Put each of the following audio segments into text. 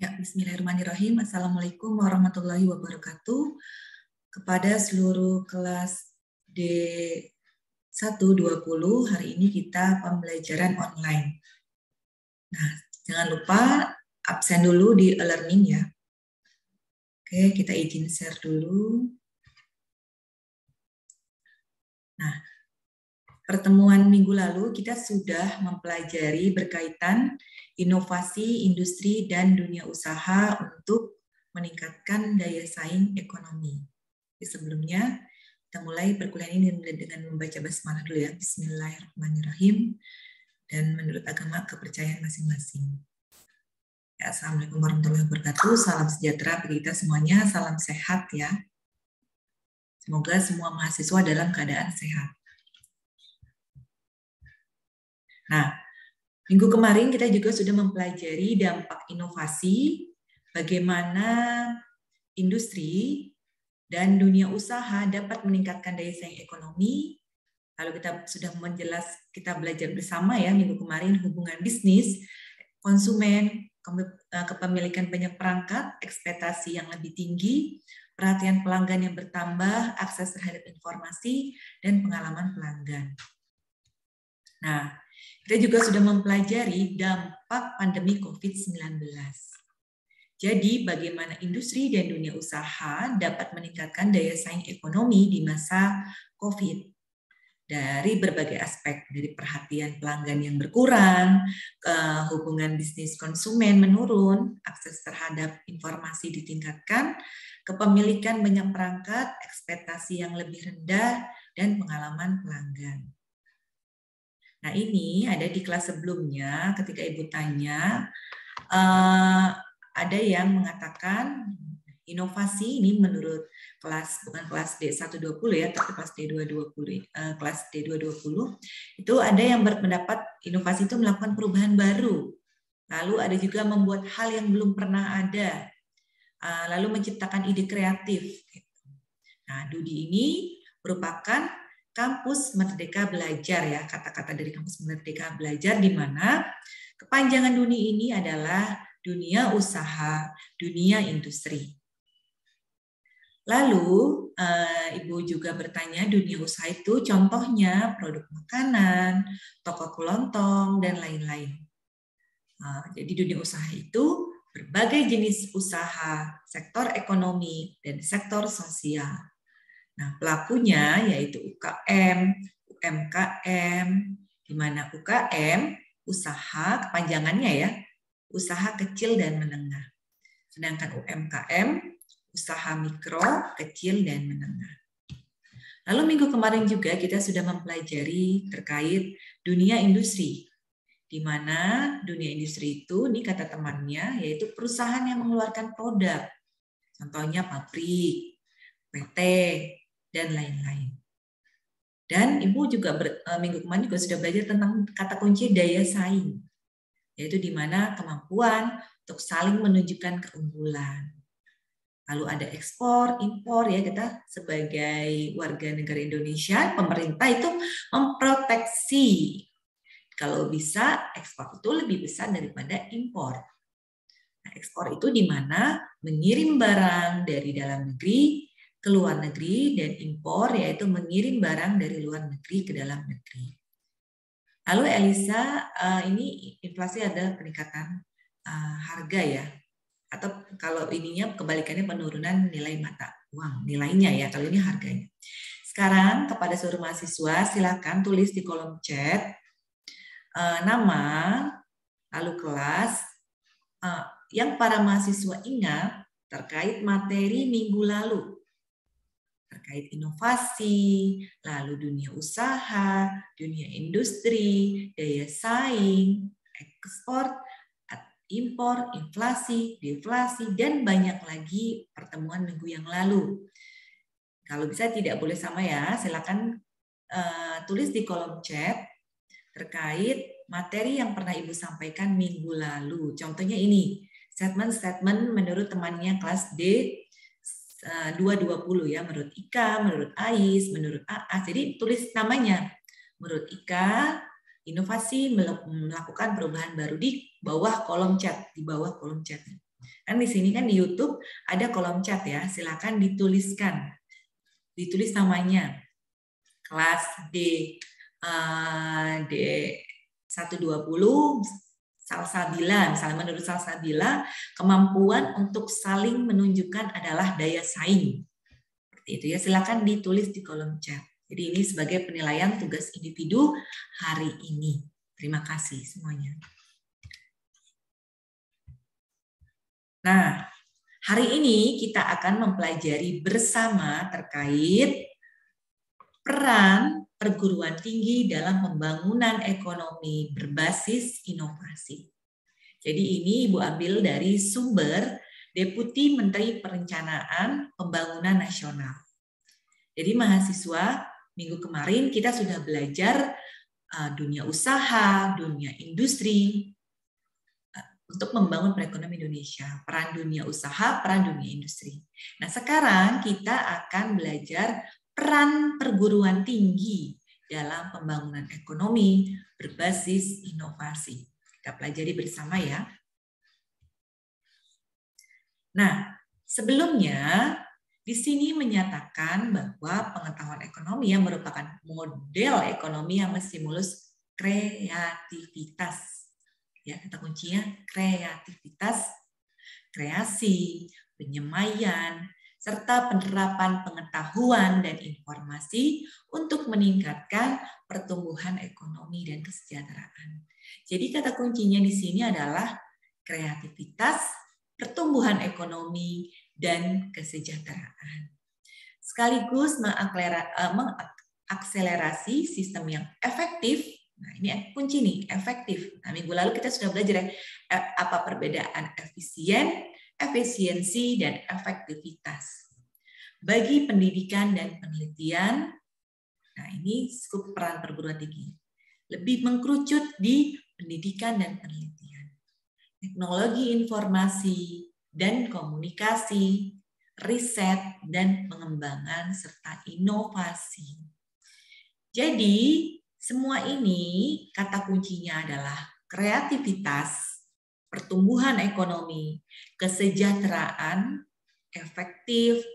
Ya, bismillahirrahmanirrahim. Assalamualaikum warahmatullahi wabarakatuh. Kepada seluruh kelas D120, hari ini kita pembelajaran online. Nah, jangan lupa absen dulu di e-learning ya. Oke, kita izin share dulu. Nah, pertemuan minggu lalu kita sudah mempelajari berkaitan inovasi industri dan dunia usaha untuk meningkatkan daya saing ekonomi. Sebelumnya, kita mulai perkuliahan ini dengan membaca basmalah dulu ya. Bismillahirrahmanirrahim. Dan menurut agama kepercayaan masing-masing. Ya, Assalamualaikum warahmatullahi wabarakatuh. Salam sejahtera bagi kita semuanya. Salam sehat ya. Semoga semua mahasiswa dalam keadaan sehat. Nah, minggu kemarin kita juga sudah mempelajari dampak inovasi, bagaimana industri dan dunia usaha dapat meningkatkan daya saing ekonomi. Lalu kita belajar bersama ya minggu kemarin hubungan bisnis, konsumen, kepemilikan banyak perangkat, ekspektasi yang lebih tinggi, perhatian pelanggan yang bertambah, akses terhadap informasi, dan pengalaman pelanggan. Nah, kita juga sudah mempelajari dampak pandemi COVID-19. Jadi, bagaimana industri dan dunia usaha dapat meningkatkan daya saing ekonomi di masa COVID dari berbagai aspek, dari perhatian pelanggan yang berkurang, hubungan bisnis konsumen menurun, akses terhadap informasi ditingkatkan, kepemilikan banyak perangkat, ekspektasi yang lebih rendah, dan pengalaman pelanggan. Nah, ini ada di kelas sebelumnya ketika Ibu tanya, ada yang mengatakan inovasi ini menurut kelas, bukan kelas D120 ya, tapi kelas D220, kelas D220, itu ada yang berpendapat inovasi itu melakukan perubahan baru. Lalu ada juga membuat hal yang belum pernah ada, lalu menciptakan ide kreatif. Nah, Dudi ini merupakan kampus Merdeka Belajar ya, kata-kata dari kampus Merdeka Belajar di mana kepanjangan dunia ini adalah dunia usaha, dunia industri. Lalu Ibu juga bertanya dunia usaha itu contohnya produk makanan, toko kelontong, dan lain-lain. Jadi dunia usaha itu berbagai jenis usaha, sektor ekonomi, dan sektor sosial. Nah, pelakunya yaitu UKM, UMKM, di mana UKM, usaha, kepanjangannya ya, usaha kecil dan menengah. Sedangkan UMKM, usaha mikro, kecil, dan menengah. Lalu minggu kemarin juga kita sudah mempelajari terkait dunia industri, di mana dunia industri itu, ini kata temannya, yaitu perusahaan yang mengeluarkan produk. Contohnya pabrik, PT, dan lain-lain. Dan Ibu juga minggu kemarin juga sudah belajar tentang kata kunci daya saing, yaitu di mana kemampuan untuk saling menunjukkan keunggulan. Lalu ada ekspor, impor ya, kita sebagai warga negara Indonesia, pemerintah itu memproteksi. Kalau bisa ekspor itu lebih besar daripada impor. Nah, ekspor itu di mana mengirim barang dari dalam negeri ke luar negeri, dan impor yaitu mengirim barang dari luar negeri ke dalam negeri. Lalu Elisa, ini inflasi adalah peningkatan harga ya, atau kalau ininya kebalikannya penurunan nilai mata uang, nilainya ya, kalau ini harganya. Sekarang kepada seluruh mahasiswa silakan tulis di kolom chat nama, lalu kelas, yang para mahasiswa ingat terkait materi minggu lalu. Terkait inovasi, lalu dunia usaha, dunia industri, daya saing, ekspor, impor, inflasi, deflasi, dan banyak lagi pertemuan minggu yang lalu. Kalau bisa tidak boleh sama ya, silakan tulis di kolom chat terkait materi yang pernah Ibu sampaikan minggu lalu. Contohnya ini, statement-statement menurut temannya kelas D 220 ya, menurut Ika, menurut Ais, menurut AA. Jadi tulis namanya. Menurut Ika, inovasi melakukan perubahan baru di bawah kolom chat, di bawah kolom chat. Kan di sini kan di YouTube ada kolom chat ya, silakan dituliskan. Ditulis namanya. Kelas D120 Salsabila, misalnya menurut Salsabila, kemampuan untuk saling menunjukkan adalah daya saing. Seperti itu ya, silakan ditulis di kolom chat. Jadi ini sebagai penilaian tugas individu hari ini. Terima kasih semuanya. Nah, hari ini kita akan mempelajari bersama terkait peran perguruan tinggi dalam pembangunan ekonomi berbasis inovasi. Jadi ini Ibu ambil dari sumber Deputi Menteri Perencanaan Pembangunan Nasional. Jadi mahasiswa, minggu kemarin kita sudah belajar dunia usaha, dunia industri, untuk membangun perekonomian Indonesia, peran dunia usaha, peran dunia industri. Nah, sekarang kita akan belajar peran perguruan tinggi dalam pembangunan ekonomi berbasis inovasi. Kita pelajari bersama ya. Nah, sebelumnya di sini menyatakan bahwa pengetahuan ekonomi yang merupakan model ekonomi yang menstimulus kreativitas. Ya, kata kuncinya kreativitas, kreasi, penyemaian, serta penerapan pengetahuan dan informasi untuk meningkatkan pertumbuhan ekonomi dan kesejahteraan. Jadi kata kuncinya di sini adalah kreativitas, pertumbuhan ekonomi, dan kesejahteraan. Sekaligus mengakselerasi sistem yang efektif. Nah, ini kunci nih, efektif. Nah, minggu lalu kita sudah belajar ya, apa perbedaan efisiensi, dan efektivitas. Bagi pendidikan dan penelitian, nah ini skup peran perguruan tinggi. Lebih mengkerucut di pendidikan dan penelitian. Teknologi informasi dan komunikasi, riset dan pengembangan, serta inovasi. Jadi, semua ini kata kuncinya adalah kreativitas, pertumbuhan ekonomi, kesejahteraan, efektif,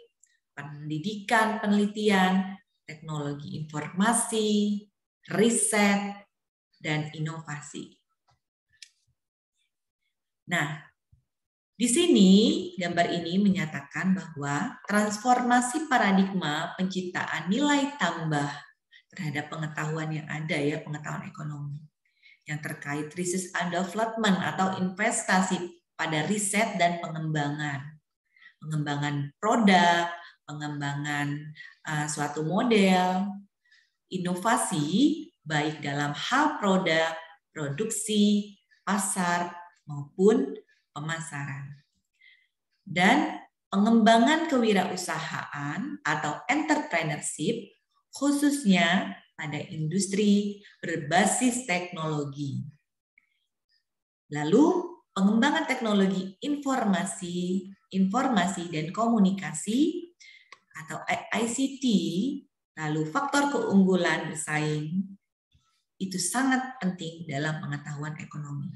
pendidikan, penelitian, teknologi informasi, riset, dan inovasi. Nah, di sini gambar ini menyatakan bahwa transformasi paradigma penciptaan nilai tambah terhadap pengetahuan yang ada ya, pengetahuan ekonomi yang terkait research and development atau investasi pada riset dan pengembangan produk, pengembangan suatu model, inovasi baik dalam hal produk, produksi, pasar maupun pemasaran, dan pengembangan kewirausahaan atau entrepreneurship khususnya pada industri berbasis teknologi. Lalu, pengembangan teknologi informasi dan komunikasi atau ICT, lalu faktor keunggulan bersaing, itu sangat penting dalam pengetahuan ekonomi.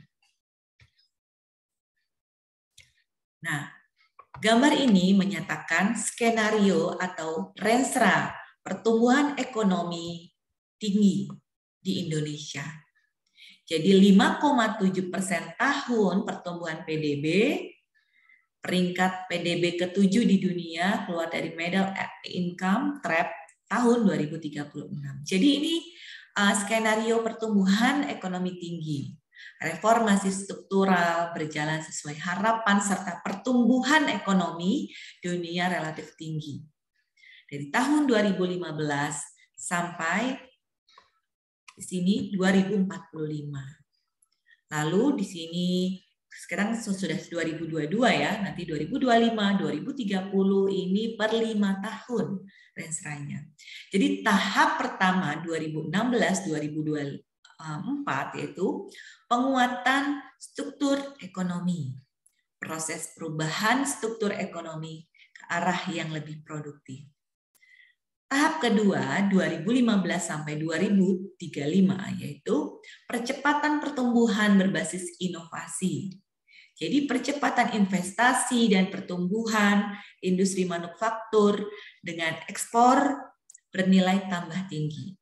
Nah, gambar ini menyatakan skenario atau rensra pertumbuhan ekonomi tinggi di Indonesia. Jadi 5,7% tahun pertumbuhan PDB, peringkat PDB ke-7 di dunia, keluar dari Middle Income Trap tahun 2036. Jadi ini skenario pertumbuhan ekonomi tinggi. Reformasi struktural berjalan sesuai harapan serta pertumbuhan ekonomi dunia relatif tinggi. Dari tahun 2015 sampai di sini 2045. Lalu di sini sekarang sudah 2022 ya, nanti 2025, 2030 ini per 5 tahun rensranya. Jadi tahap pertama 2016-2024 yaitu penguatan struktur ekonomi. Proses perubahan struktur ekonomi ke arah yang lebih produktif. Tahap kedua 2015 sampai 2035 yaitu percepatan pertumbuhan berbasis inovasi. Jadi percepatan investasi dan pertumbuhan industri manufaktur dengan ekspor bernilai tambah tinggi.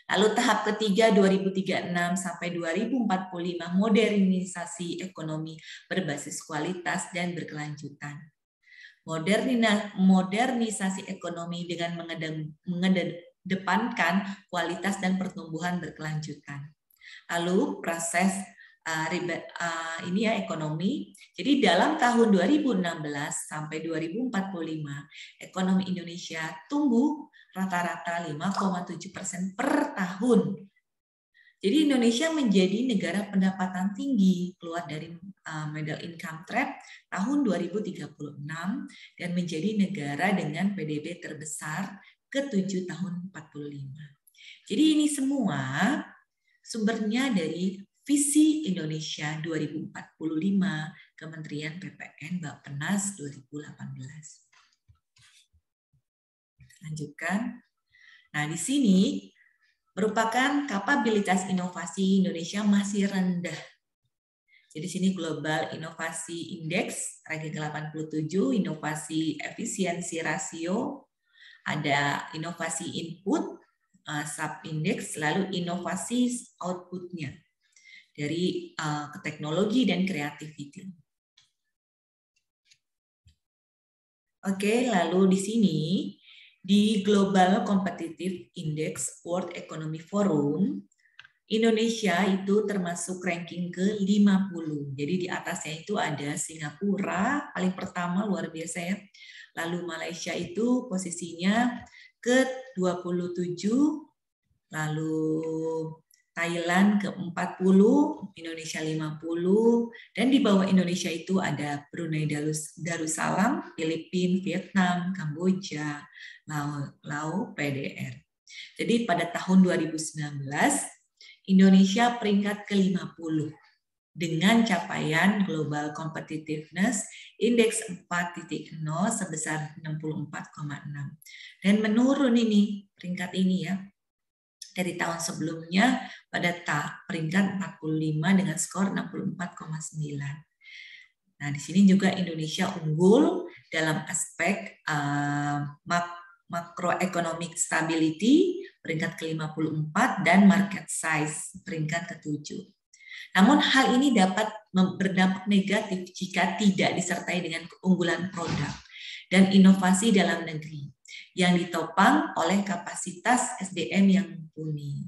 Lalu tahap ketiga 2036 sampai 2045 modernisasi ekonomi berbasis kualitas dan berkelanjutan. Modernisasi ekonomi dengan mengedepankan kualitas dan pertumbuhan berkelanjutan. Lalu proses ini ya ekonomi. Jadi dalam tahun 2016 sampai 2045 ekonomi Indonesia tumbuh rata-rata 5,7% per tahun. Jadi Indonesia menjadi negara pendapatan tinggi keluar dari middle income trap tahun 2036 dan menjadi negara dengan PDB terbesar ke-7 tahun 45. Jadi ini semua sumbernya dari Visi Indonesia 2045 Kementerian PPN Bappenas 2018. Lanjutkan. Nah, di sini merupakan kapabilitas inovasi Indonesia masih rendah. Jadi sini Global Inovasi Index ranking 87, inovasi efisiensi rasio, ada inovasi input, sub-index, lalu inovasi outputnya dari teknologi dan creativity. Oke, lalu di sini di Global Competitive Index World Economic Forum, Indonesia itu termasuk ranking ke-50. Jadi di atasnya itu ada Singapura, paling pertama luar biasa ya. Lalu Malaysia itu posisinya ke-27, lalu Thailand ke-40, Indonesia 50, dan di bawah Indonesia itu ada Brunei Darussalam, Filipina, Vietnam, Kamboja, Laos, PDR. Jadi pada tahun 2019, Indonesia peringkat ke-50 dengan capaian Global Competitiveness Index 4.0 sebesar 64,6. Dan menurun ini peringkat ini ya. Dari tahun sebelumnya pada peringkat 45 dengan skor 64,9. Nah, di sini juga Indonesia unggul dalam aspek macroeconomic stability peringkat ke-54 dan market size peringkat ke-7. Namun hal ini dapat berdampak negatif jika tidak disertai dengan keunggulan produk dan inovasi dalam negeri yang ditopang oleh kapasitas SDM yang mumpuni.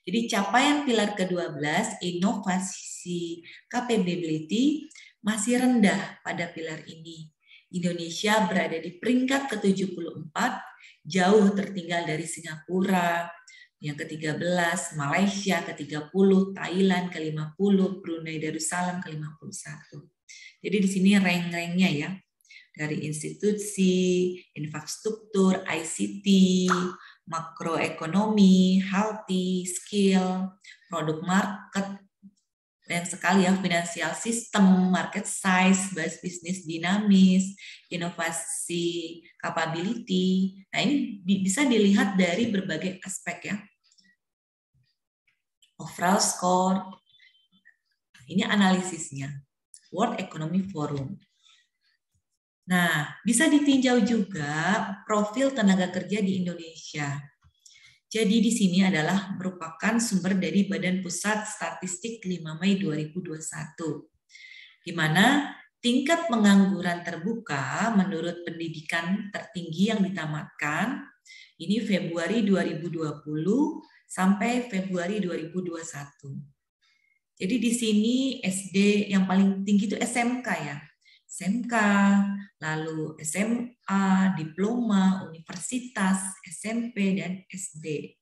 Jadi capaian pilar ke-12, inovasi capability, masih rendah pada pilar ini. Indonesia berada di peringkat ke-74, jauh tertinggal dari Singapura, yang ke-13, Malaysia ke-30, Thailand ke-50, Brunei Darussalam ke-51. Jadi di sini rank-ranknya ya. Dari institusi, infrastruktur, ICT, makroekonomi, healthy, skill, produk market, dan sekali ya, financial system, market size, bisnis dinamis, inovasi, capability. Nah ini bisa dilihat dari berbagai aspek ya. Overall score, ini analisisnya. World Economic Forum. Nah, bisa ditinjau juga profil tenaga kerja di Indonesia. Jadi di sini adalah merupakan sumber dari Badan Pusat Statistik 5 Mei 2021, di mana tingkat pengangguran terbuka menurut pendidikan tertinggi yang ditamatkan, ini Februari 2020 sampai Februari 2021. Jadi di sini SD yang paling tinggi itu SMK ya. SMK, lalu SMA, diploma, universitas, SMP, dan SD.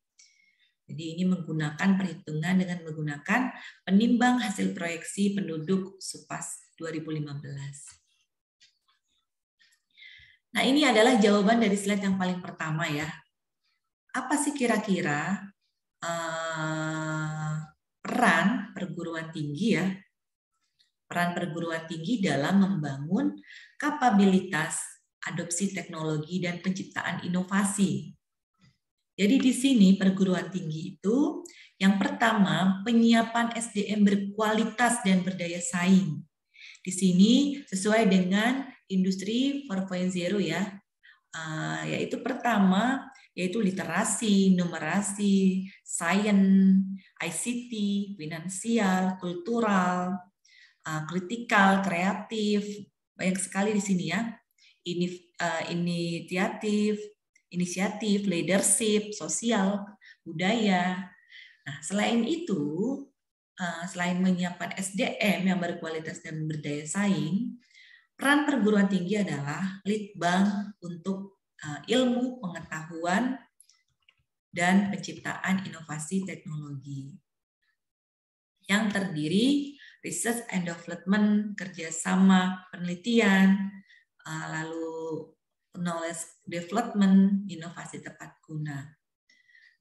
Jadi ini menggunakan perhitungan dengan menggunakan penimbang hasil proyeksi penduduk SUPAS 2015. Nah ini adalah jawaban dari slide yang paling pertama ya. Apa sih kira-kira peran perguruan tinggi ya? Peran perguruan tinggi dalam membangun kapabilitas, adopsi teknologi, dan penciptaan inovasi. Jadi di sini perguruan tinggi itu yang pertama penyiapan SDM berkualitas dan berdaya saing. Di sini sesuai dengan industri 4.0 ya, yaitu pertama yaitu literasi, numerasi, sains, ICT, finansial, kultural, kritikal, kreatif, banyak sekali di sini ya. Inisiatif, leadership, sosial, budaya. Nah, selain itu, selain menyiapkan SDM yang berkualitas dan berdaya saing, peran perguruan tinggi adalah litbang untuk ilmu, pengetahuan, dan penciptaan inovasi teknologi yang terdiri research and development, kerjasama penelitian, lalu knowledge development, inovasi tepat guna.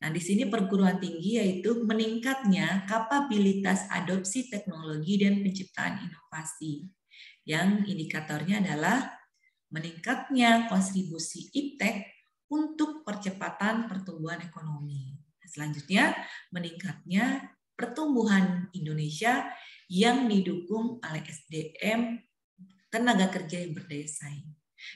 Nah, di sini perguruan tinggi yaitu meningkatnya kapabilitas adopsi teknologi dan penciptaan inovasi. Yang indikatornya adalah meningkatnya kontribusi iptek untuk percepatan pertumbuhan ekonomi. Selanjutnya, meningkatnya pertumbuhan Indonesia yang didukung oleh SDM tenaga kerja yang berdaya saing.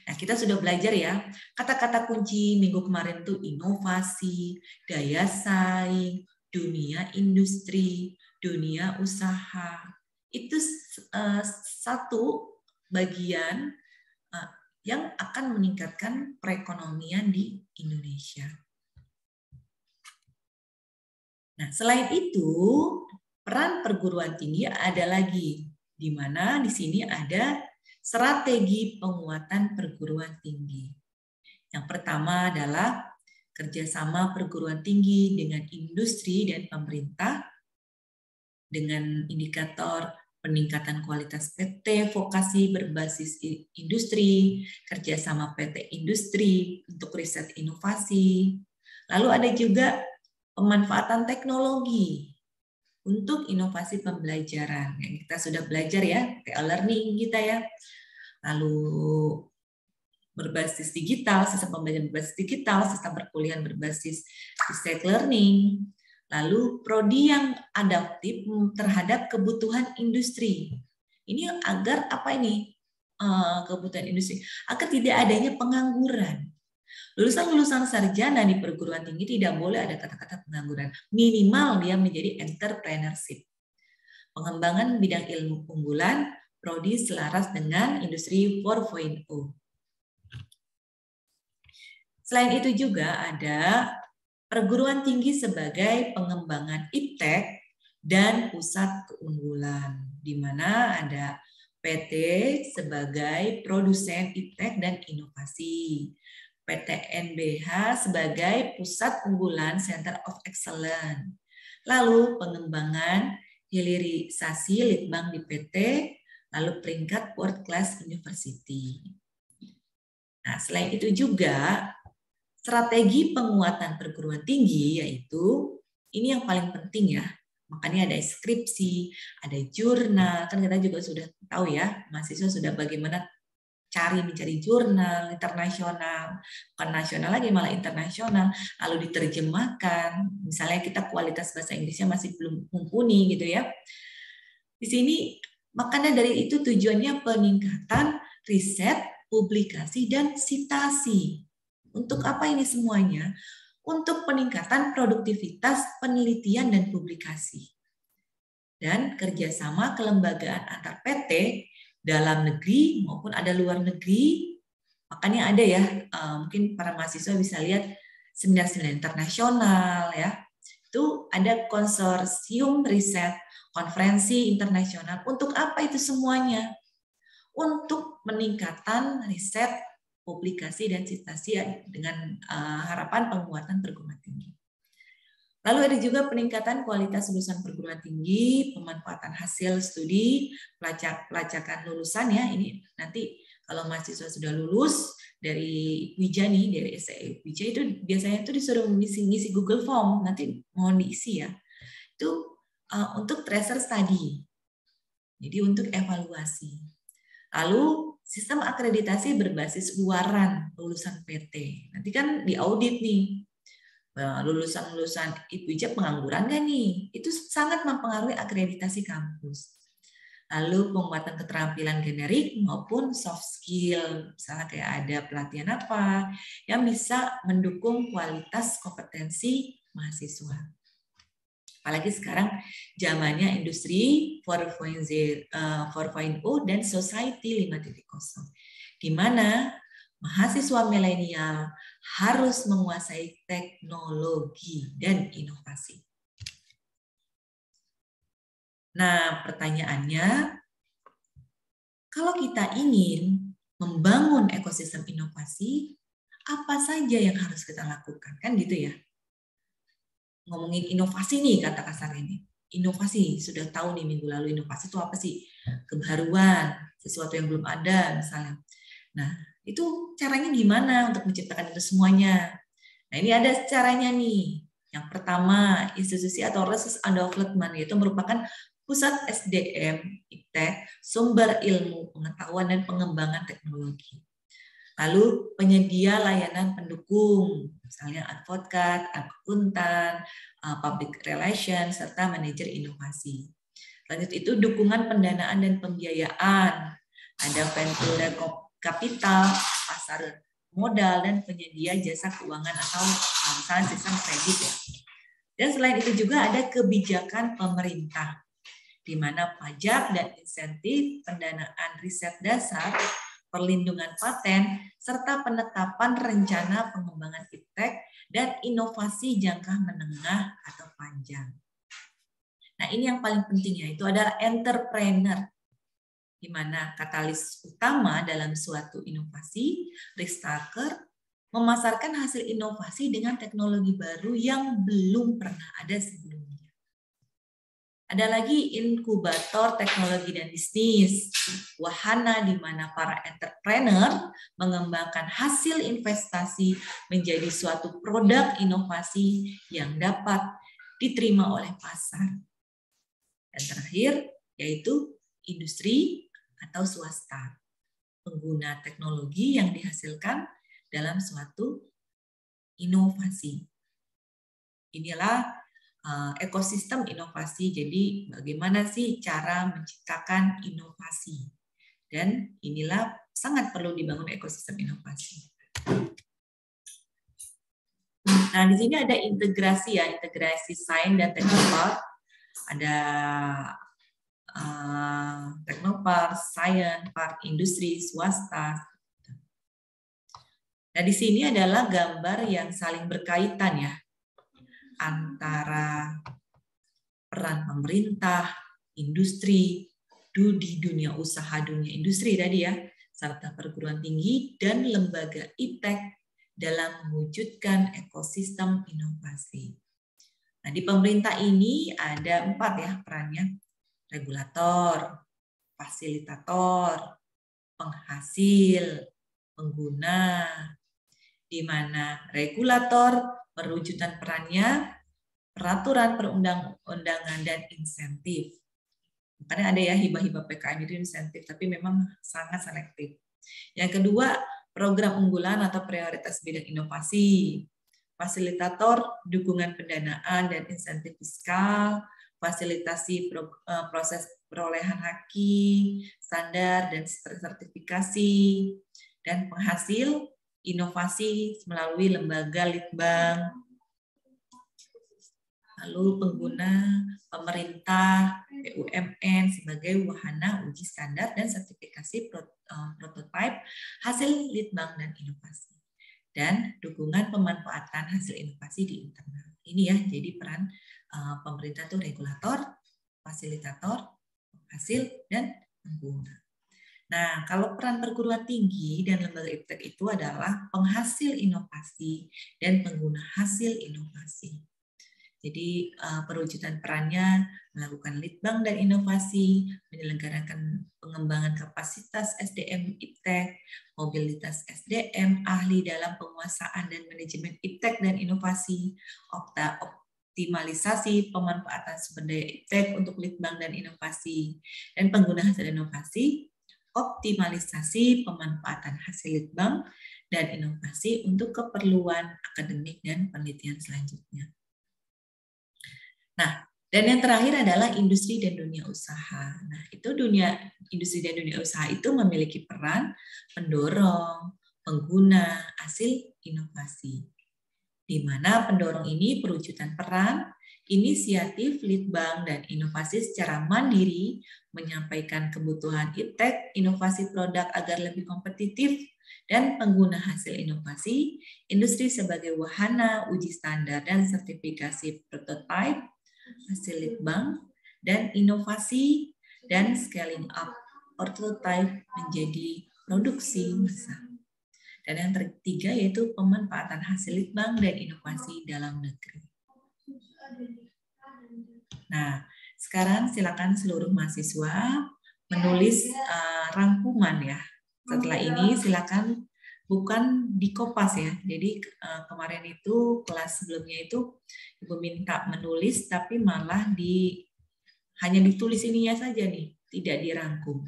Nah, kita sudah belajar ya, kata-kata kunci minggu kemarin itu inovasi, daya saing, dunia industri, dunia usaha. Itu satu bagian yang akan meningkatkan perekonomian di Indonesia. Nah, selain itu, peran perguruan tinggi ada lagi, di mana di sini ada strategi penguatan perguruan tinggi. Yang pertama adalah kerjasama perguruan tinggi dengan industri dan pemerintah dengan indikator peningkatan kualitas PT vokasi berbasis industri, kerjasama PT industri untuk riset inovasi. Lalu ada juga pemanfaatan teknologi untuk inovasi pembelajaran. Yang kita sudah belajar ya, e-learning kita ya. Lalu berbasis digital, sistem pembelajaran berbasis digital, sistem perkuliahan berbasis distance learning. Lalu prodi yang adaptif terhadap kebutuhan industri. Ini agar apa ini? Kebutuhan industri. Agar tidak adanya pengangguran. Lulusan-lulusan sarjana di perguruan tinggi tidak boleh ada kata-kata pengangguran. Minimal dia menjadi entrepreneurship. Pengembangan bidang ilmu unggulan, prodi selaras dengan industri 4.0. Selain itu juga ada perguruan tinggi sebagai pengembangan iptek dan pusat keunggulan, di mana ada PT sebagai produsen iptek dan inovasi, PT NBH sebagai pusat unggulan Center of Excellence, lalu pengembangan hilirisasi litbang di PT, lalu peringkat World Class University. Nah, selain itu juga strategi penguatan perguruan tinggi yaitu ini yang paling penting ya. Makanya ada skripsi, ada jurnal, kan kita juga sudah tahu ya, mahasiswa sudah bagaimana mencari jurnal internasional, bukan nasional lagi malah internasional, lalu diterjemahkan. Misalnya kita kualitas bahasa Inggrisnya masih belum mumpuni gitu ya. Di sini makanya dari itu tujuannya peningkatan riset, publikasi dan sitasi. Untuk apa ini semuanya? Untuk peningkatan produktivitas penelitian dan publikasi. Dan kerjasama kelembagaan antar PT dalam negeri maupun ada luar negeri. Makanya ada ya, mungkin para mahasiswa bisa lihat seminar-seminar internasional ya. Itu ada konsorsium riset, konferensi internasional. Untuk apa itu semuanya? Untuk meningkatkan riset, publikasi dan sitasi dengan harapan penguatan perguruan tinggi. Lalu ada juga peningkatan kualitas lulusan perguruan tinggi, pemanfaatan hasil studi, pelacakan lulusan ya. Ini nanti kalau mahasiswa sudah lulus dari IPWIJA nih, dari IPWIJA itu biasanya itu disuruh ngisi Google Form, nanti mohon diisi ya. Itu untuk tracer study. Jadi untuk evaluasi. Lalu sistem akreditasi berbasis luaran lulusan PT. Nanti kan diaudit nih, lulusan-lulusan IPWIJA pengangguran nggak nih? Itu sangat mempengaruhi akreditasi kampus. Lalu penguatan keterampilan generik maupun soft skill, misalnya kayak ada pelatihan apa yang bisa mendukung kualitas kompetensi mahasiswa. Apalagi sekarang zamannya industri 4.0 dan society 5.0, di mana mahasiswa milenial harus menguasai teknologi dan inovasi. Nah, pertanyaannya, kalau kita ingin membangun ekosistem inovasi, apa saja yang harus kita lakukan? Kan gitu ya. Ngomongin inovasi nih, kata kasar ini. Inovasi, sudah tahu nih minggu lalu inovasi itu apa sih? Kebaruan, sesuatu yang belum ada misalnya. Nah, itu caranya gimana untuk menciptakan itu semuanya? Nah, ini ada caranya nih. Yang pertama, institusi atau research and development, yaitu merupakan pusat SDM, IPTEK, sumber ilmu, pengetahuan, dan pengembangan teknologi. Lalu penyedia layanan pendukung, misalnya advokat, akuntan, public relations, serta manajer inovasi. Lanjut itu dukungan pendanaan dan pembiayaan. Ada venture capital, pasar modal, dan penyedia jasa keuangan atau misalnya sistem kredit ya. Dan selain itu juga ada kebijakan pemerintah, di mana pajak dan insentif, pendanaan riset dasar, perlindungan paten, serta penetapan rencana pengembangan IPTEK dan inovasi jangka menengah atau panjang. Nah, ini yang paling pentingnya itu adalah entrepreneur, di mana katalis utama dalam suatu inovasi, restarter, memasarkan hasil inovasi dengan teknologi baru yang belum pernah ada sebelumnya. Ada lagi inkubator teknologi dan bisnis, wahana di mana para entrepreneur mengembangkan hasil investasi menjadi suatu produk inovasi yang dapat diterima oleh pasar. Dan terakhir, yaitu industri atau swasta, pengguna teknologi yang dihasilkan dalam suatu inovasi. Inilah ekosistem inovasi. Jadi bagaimana sih cara menciptakan inovasi? Dan inilah sangat perlu dibangun ekosistem inovasi. Nah, di sini ada integrasi ya, integrasi sains dan teknopark. Ada teknopark, sains, park industri, swasta. Nah, di sini adalah gambar yang saling berkaitan ya, antara peran pemerintah, industri, di dunia usaha, dunia industri tadi ya, serta perguruan tinggi dan lembaga IPTEK dalam mewujudkan ekosistem inovasi. Nah, di pemerintah ini ada 4 ya perannya: regulator, fasilitator, penghasil, pengguna, di mana regulator perwujudan perannya peraturan perundang-undangan dan insentif. Makanya ada ya hibah-hibah PKM itu insentif, tapi memang sangat selektif. Yang kedua, program unggulan atau prioritas bidang inovasi. Fasilitator, dukungan pendanaan dan insentif fiskal, fasilitasi proses perolehan haki, standar dan sertifikasi, dan penghasil inovasi melalui lembaga litbang. Lalu pengguna pemerintah, BUMN sebagai wahana uji standar dan sertifikasi prototipe hasil litbang dan inovasi. Dan dukungan pemanfaatan hasil inovasi di internal. Ini ya, jadi peran pemerintah itu regulator, fasilitator, penghasil, dan pengguna. Nah, kalau peran perguruan tinggi dan lembaga IPTEK itu adalah penghasil inovasi dan pengguna hasil inovasi. Jadi perwujudan perannya melakukan litbang dan inovasi, menyelenggarakan pengembangan kapasitas SDM IPTEK, mobilitas SDM, ahli dalam penguasaan dan manajemen IPTEK dan inovasi, optimalisasi pemanfaatan sumber daya IPTEK untuk litbang dan inovasi, dan pengguna hasil inovasi, optimalisasi pemanfaatan hasil litbang dan inovasi untuk keperluan akademik dan penelitian selanjutnya. Nah, Dan yang terakhir adalah industri dan dunia usaha. Nah, itu industri dan dunia usaha itu memiliki peran pendorong, pengguna, hasil inovasi. Di mana pendorong ini perwujudan peran, inisiatif litbang dan inovasi secara mandiri menyampaikan kebutuhan iptek, inovasi produk agar lebih kompetitif, dan pengguna hasil inovasi, industri sebagai wahana, uji standar, dan sertifikasi prototipe, hasil litbang, dan inovasi dan scaling up prototipe menjadi produksi massal. Dan yang ketiga yaitu pemanfaatan hasil litbang dan inovasi dalam negeri. Nah, sekarang silakan seluruh mahasiswa menulis rangkuman ya. Setelah ini silakan bukan di Kopas ya. Jadi kemarin itu kelas sebelumnya itu Ibu minta menulis tapi malah hanya ditulis ininya saja nih, tidak dirangkum.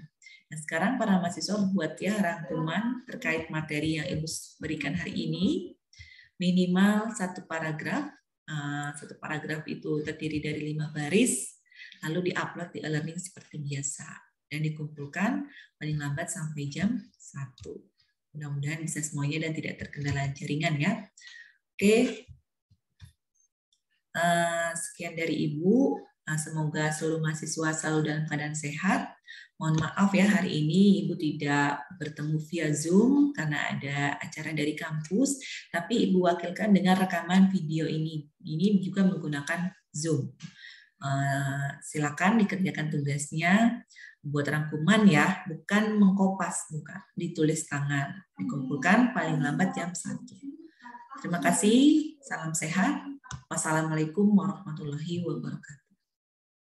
Nah, sekarang para mahasiswa buat ya rangkuman terkait materi yang Ibu berikan hari ini, minimal satu paragraf. Satu paragraf itu terdiri dari 5 baris, lalu diupload di e-learning seperti biasa dan dikumpulkan paling lambat sampai jam 1. Mudah-mudahan bisa semuanya dan tidak terkendala jaringan ya. Oke, sekian dari Ibu. Semoga seluruh mahasiswa selalu dalam keadaan sehat. Mohon maaf ya hari ini Ibu tidak bertemu via Zoom karena ada acara dari kampus, tapi Ibu wakilkan dengan rekaman video ini. Ini juga menggunakan Zoom. Silakan dikerjakan tugasnya, buat rangkuman ya, bukan mengkopas, bukan ditulis tangan, dikumpulkan paling lambat jam 1. Terima kasih, salam sehat. Wassalamualaikum warahmatullahi wabarakatuh.